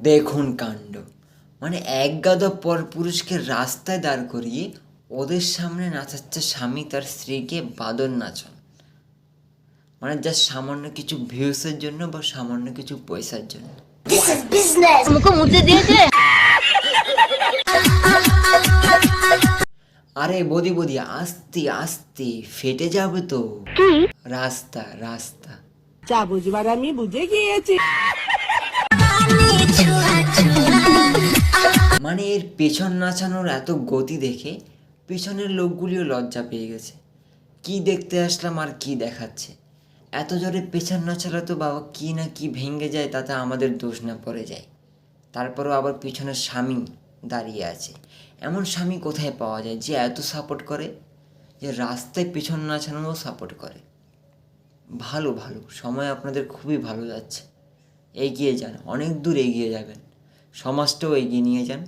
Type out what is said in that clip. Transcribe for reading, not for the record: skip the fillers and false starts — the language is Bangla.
দেখুন কাণ্ড, মানে এক গাদা পর পুরুষকে রাস্তায় দাঁড় করিয়ে ওদের সামনে নাচাচ্ছে স্বামী তার স্ত্রীকে বাদর নাচন। মানে যা সামান্য কিছু ভিউসের জন্য বা সামান্য কিছু পয়সার জন্য। আরে বদি বদি, আস্তে আস্তে ফেটে যাবে তো। রাস্তা রাস্তা যা বুঝবার আমি বুঝে গিয়েছি। মানে এর পেছন নাচানোর এত গতি দেখে পেছনের লোকগুলিও লজ্জা পেয়ে গেছে। কি দেখতে আসলাম আর কি দেখাচ্ছে, এত জোরে পেছন নাচালে তো বাবা কি না কি ভেঙে যায়, তাতে আমাদের দোষ না পড়ে যায়। তারপরেও আবার পিছনের স্বামী দাঁড়িয়ে আছে। এমন স্বামী কোথায় পাওয়া যায় যে এত সাপোর্ট করে, যে রাস্তায় পেছন নাচানোও সাপোর্ট করে। ভালো ভালো, সময় আপনাদের খুবই ভালো যাচ্ছে। এগিয়ে যান, অনেক দূর এগিয়ে যাবেন, সমাজটাও এগিয়ে নিয়ে যান।